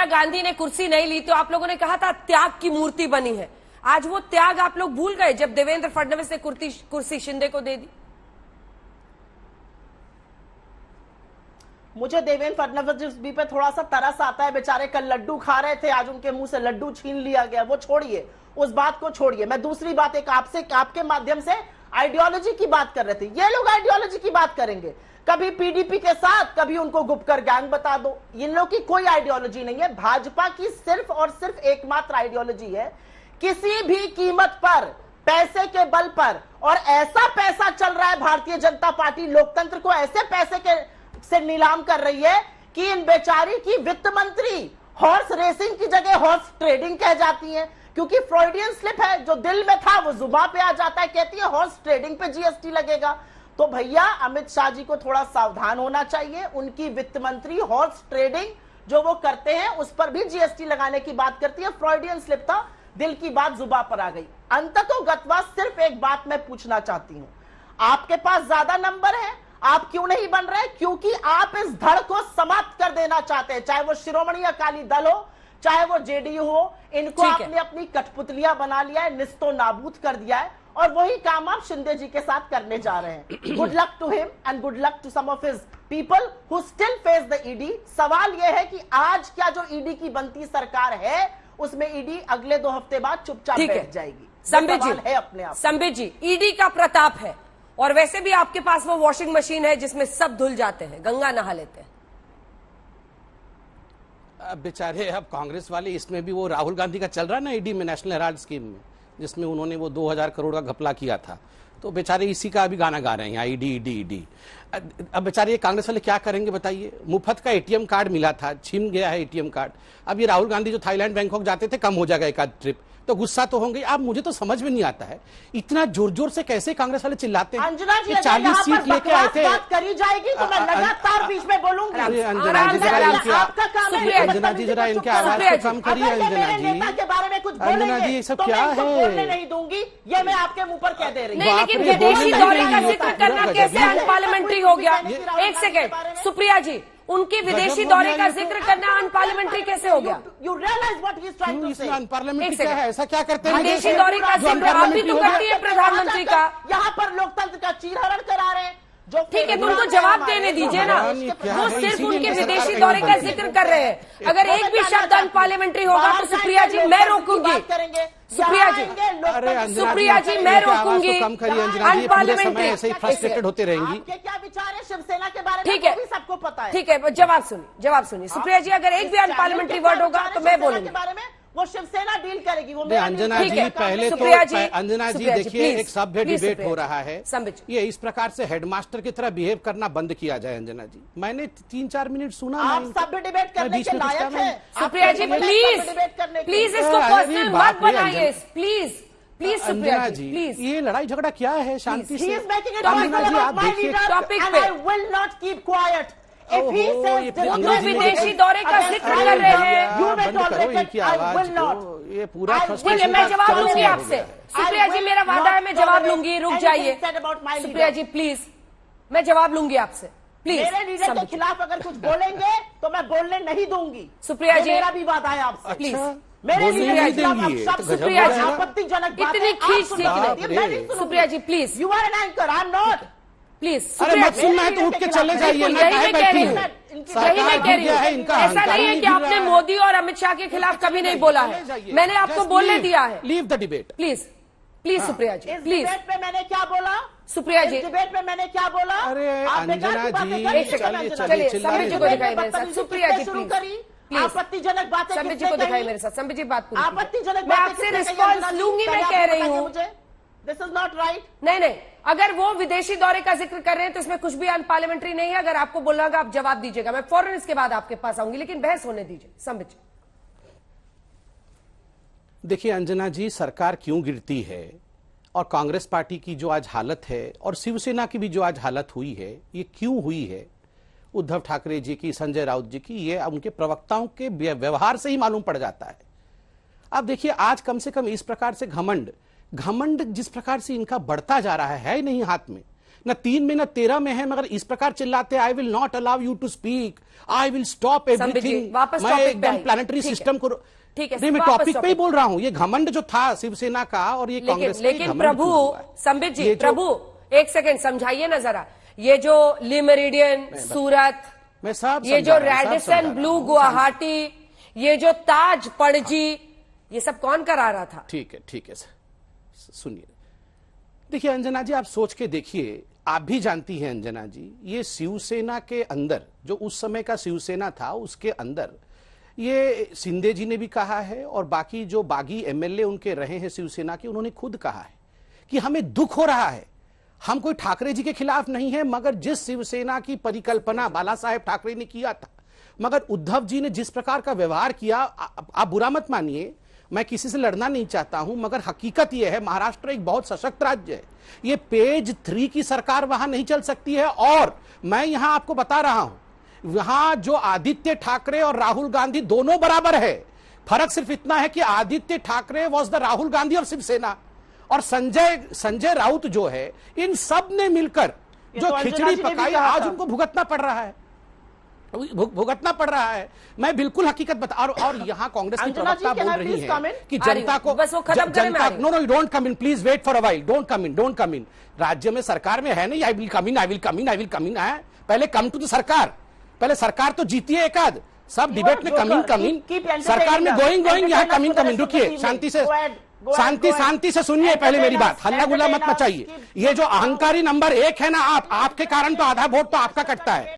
सोनिया गांधी ने कुर्सी नहीं ली तो आप लोगों ने कहा था त्याग की मूर्ति बनी है। आज वो त्याग आप लोग भूल गए जब देवेंद्र फडणवीस ने कुर्सी शिंदे को दे दी। मुझे देवेंद्र फडणवीस भी पे थोड़ा सा तरस आता है। बेचारे कल लड्डू खा रहे थे, आज उनके मुंह से लड्डू छीन लिया गया। वो छोड़िए, उस बात को छोड़िए। मैं दूसरी बात एक आपके माध्यम से आइडियोलॉजी की बात कर रहे थे। ये लोग आइडियोलॉजी की बात करेंगे, कभी पीडीपी के साथ, कभी उनको गुपकर गैंग बता दो। इन लोग की कोई आइडियोलॉजी नहीं है। भाजपा की सिर्फ और सिर्फ एकमात्र आइडियोलॉजी है किसी भी कीमत पर, पैसे के बल पर, और ऐसा पैसा चल रहा है भारतीय जनता पार्टी लोकतंत्र को ऐसे पैसे के से नीलाम कर रही है कि इन बेचारी की वित्त मंत्री हॉर्स रेसिंग की जगह हॉर्स ट्रेडिंग कह जाती है, क्योंकि फ्रॉइडियन स्लिप है। जो दिल में था वो जुबान पे आ जाता है, कहती है हॉर्स ट्रेडिंग पे जीएसटी लगेगा। तो भैया अमित शाह जी को थोड़ा सावधान होना चाहिए। उनकी वित्त मंत्री हॉर्स ट्रेडिंग जो वो करते हैं उस पर भी जीएसटी लगाने की बात करती है। फ्रॉइडियन स्लिप था, दिल की बात जुबान पर आ गई। अंततोगत्वा सिर्फ एक बात मैं पूछना चाहती हूं, आपके पास ज्यादा नंबर है, आप क्यों नहीं बन रहे? क्योंकि आप इस धड़ को समाप्त कर देना चाहते हैं, चाहे वो शिरोमणि अकाली दल हो, चाहे वो जेडीयू हो। इनको आपने अपनी कठपुतलियां बना लिया है, निस्तो नाबूद कर दिया है, और वही काम आप शिंदे जी के साथ करने जा रहे हैं। Good luck to him and good luck to some of his people who still face the ED. सवाल यह है कि आज क्या जो ईडी की बनती सरकार है उसमें ईडी अगले 2 हफ्ते बाद चुपचाप बैठ जाएगी? संबित जी है अपने आप। संबित जी, ईडी का प्रताप है, और वैसे भी आपके पास वो वॉशिंग मशीन है जिसमें सब धुल जाते हैं, गंगा नहा लेते हैं। अब बेचारे अब कांग्रेस वाले, इसमें भी वो राहुल गांधी का चल रहा है ना ईडी में, नेशनल हेराल्ड स्कीम में, जिसमें उन्होंने वो 2000 करोड़ का घपला किया था। तो बेचारे इसी का अभी गाना गा रहे हैं यहाँ, ईडी ईडी ईडी। अब बेचारे ये कांग्रेस वाले क्या करेंगे बताइए? मुफ्त का एटीएम कार्ड मिला था, छिन गया है एटीएम कार्ड। अब ये राहुल गांधी जो थाईलैंड बैंकॉक जाते थे, कम हो जाएगा एक आध ट्रिप, तो गुस्सा तो होंगे। अब मुझे तो समझ में नहीं आता है इतना जोर जोर से कैसे कांग्रेस वाले चिल्लाते हैं। अंजना जी 40 सीट लेके आए थे। बात करी जाएगी तो मैं लगातार बीच में बोलूंगी। अंजना जी जरा इनके आवाज को कम करिए। अंजना जी के बारे में कुछ अंजना जी ये सब क्या है? बोलने नहीं दूंगी, ये मैं आपके मुंह पर कह दे रही हूँ। लेकिन विदेशी दौरे का जिक्र करना कैसे अनपार्लियामेंट्री हो गया? एक सेकेंड सुप्रिया जी, उनके विदेशी दौरे का जिक्र करना अनपार्लियामेंट्री कैसे हो गया? You realise what he is trying to say? Unparliamentary क्या है? ऐसा क्या करते हैं? विदेशी दौरे का जिक्र आप भी तो करती है प्रधानमंत्री का। यहाँ पर लोकतंत्र का चीरहरण करा रहे हैं। ठीक है, तो उनको जवाब देने दीजिए ना। वो सिर्फ उनके विदेशी दौरे का जिक्र कर रहे हैं। अगर एक भी शब्द अनपार्लियामेंट्री होगा तो सुप्रिया जी मैं रोकूंगी। सुप्रिया जी, सुप्रिया जी मैं रोकूंगी। कम करिए अंजना जी, पूरे समय ऐसे ही फ्रस्ट्रेटेड होते रहेंगी। क्या विचार है शिवसेना के बारे में? ठीक है, सबको पता है। ठीक है, जवाब सुनिए सुप्रिया जी। अगर एक भी अनपार्लियामेंट्री वर्ड होगा तो मैं बोलूंगी। बारे में वो शिवसेना डील करेगी। वो अंजना जी पहले तो अंजना जी देखिए, एक सभ्य डिबेट हो रहा है, ये इस प्रकार से हेडमास्टर की तरह बिहेव करना बंद किया जाए। अंजना जी, मैंने 3-4 मिनट सुना। आप सभ्य डिबेट करने के लायक हैं। सुप्रिया जी प्लीज इसको पर्सनल मत बनाइए, please please Supriya ji please. ये लड़ाई झगड़ा क्या है? शांति से अंजना जी आप देखिए टॉपिक पे। आई विल नॉट कीप क्वाइट। वो विदेशी दौरे का जिक्र कर रहे हैं। ये पूरा ठीक है, मैं जवाब लूंगी आपसे। सुप्रिया जी मेरा वादा है, मैं जवाब लूंगी। रुक जाइए सुप्रिया जी प्लीज, मैं जवाब लूंगी आपसे प्लीज। मेरे लीडर के खिलाफ अगर कुछ बोलेंगे तो मैं बोलने नहीं दूंगी। सुप्रिया जी मेरा भी वादा है आपसे प्लीज। मेरे सुप्रिया जी आपत्तिजनक इतनी खींच नहीं। Supriya ji please, you are an anchor, I am not. Please अरे मत सुनना है तो उठ के चले जाइए। यही मैं कह रही हूँ। ऐसा नहीं है कि आपने मोदी और अमित शाह के खिलाफ कभी नहीं बोला है, मैंने आपको बोलने दिया है। Leave the debate please please Supriya ji please. Debate पे मैंने क्या बोला? सुप्रिया जी डिबेट में मैंने क्या बोला? अरे अंजना जी चलिए संबित जी को दिखाई मेरे साथ। सुप्रिया जी शुरू प्लीज करी। आपत्तिजनक बातें संबित जी को दिखाई मेरे साथ। संबित जी बात पूरी। आपत्तिजनक मैं आपसे रिस्पॉन्स लूंगी, मैं कह रही हूँ। This is not right. नहीं, अगर वो विदेशी दौरे का जिक्र कर रहे हैं तो इसमें कुछ भी अनपार्लियामेंट्री नहीं है। अगर आपको बोलना होगा आप जवाब दीजिएगा, मैं फौरन इसके बाद आपके पास आऊंगी, लेकिन बहस होने दीजिए। संबित जी देखिए अंजना जी, सरकार क्यों गिरती है और कांग्रेस पार्टी की जो आज हालत है और शिवसेना की भी जो आज हालत हुई है, ये क्यों हुई है? उद्धव ठाकरे जी की, संजय राउत जी की, ये उनके प्रवक्ताओं के व्यवहार से ही मालूम पड़ जाता है। अब देखिए आज कम से कम इस प्रकार से घमंड जिस प्रकार से इनका बढ़ता जा रहा है नहीं हाथ में। न 3 में न 13 में है, मगर इस प्रकार चिल्लाते I will not allow you to speak, I will stop everything. वापस मैं एकदम प्लानिटरी सिस्टम को ठीक है, नहीं, मैं टॉपिक पे ही बोल रहा हूं। ये घमंड जो था शिवसेना का और ये कांग्रेस, लेकिन प्रभु संबित जी, प्रभु एक सेकंड समझाइए ना जरा, ये जो ली मेरिडियन सूरत, मैं सब ये जो रेडिसन ब्लू गुवाहाटी, ये जो ताज पणजी, ये सब कौन करा रहा था? ठीक है सुनिए, देखिए अंजना जी, आप सोच के देखिए, आप भी जानती हैं अंजना जी, ये शिवसेना के अंदर जो उस समय का शिवसेना था, उसके अंदर ये शिंदे जी ने भी कहा है और बाकी जो बागी एमएलए उनके रहे हैं शिवसेना के, उन्होंने खुद कहा है कि हमें दुख हो रहा है। हम कोई ठाकरे जी के खिलाफ नहीं है, मगर जिस शिवसेना की परिकल्पना बाला साहेब ठाकरे ने किया था, मगर उद्धव जी ने जिस प्रकार का व्यवहार किया, आप बुरा मत मानिए, मैं किसी से लड़ना नहीं चाहता हूं, मगर हकीकत यह है महाराष्ट्र एक बहुत सशक्त राज्य है। ये पेज 3 की सरकार वहां नहीं चल सकती है। और मैं यहां आपको बता रहा हूं, वहां जो आदित्य ठाकरे और राहुल गांधी दोनों बराबर है। फर्क सिर्फ इतना है कि Aaditya Thackeray was the Rahul Gandhi of Shiv Sena, और संजय राउत जो है, इन सब ने मिलकर जो खिचड़ी पकाई, आज उनको भुगतना पड़ रहा है, भुगतना पड़ रहा है। मैं बिल्कुल हकीकत बता, और यहाँ कांग्रेस की प्रवक्ता बोल रही है कि जनता को, जनता, no you don't come in, please wait for a while, don't come in. राज्य में सरकार में है नहीं, आई विल कम इन है, पहले कम टू द सरकार, पहले सरकार तो जीती है एकाध, सब डिबेट में कम इन, सरकार में गोइंग यहाँ कम इन। रुकिए, शांति से सुनिए पहले मेरी बात, हल्ला गुल्ला मत मचाइए। ये जो अहंकारी नंबर 1 है ना, आपके कारण तो आधा वोट तो आपका कटता है।